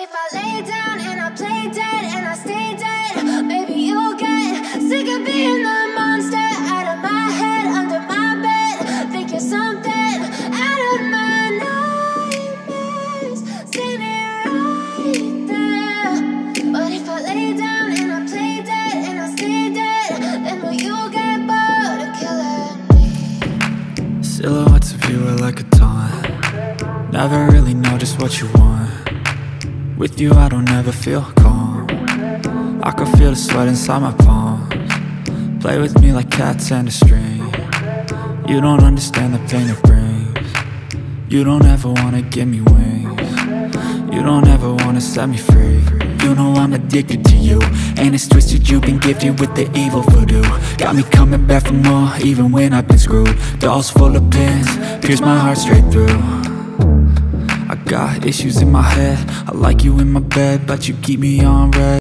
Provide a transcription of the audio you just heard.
if I lay down and I play dead and I stay dead, maybe you'll get sick of being the monster out of my head, under my bed. Think you're something out of my nightmares, standing right there. But if I lay down and I play dead and I stay dead, then will you get bored of killing me? Silhouettes of you are like a taunt. Never really know just what you want. With you I don't ever feel calm. I can feel the sweat inside my palms. Play with me like cats and a string. You don't understand the pain it brings. You don't ever wanna give me wings. You don't ever wanna set me free. You know I'm addicted to you, and it's twisted, you've been gifted with the evil voodoo. Got me coming back for more, even when I've been screwed. Dolls full of pins, pierce my heart straight through. I got issues in my head, I like you in my bed, but you keep me on red.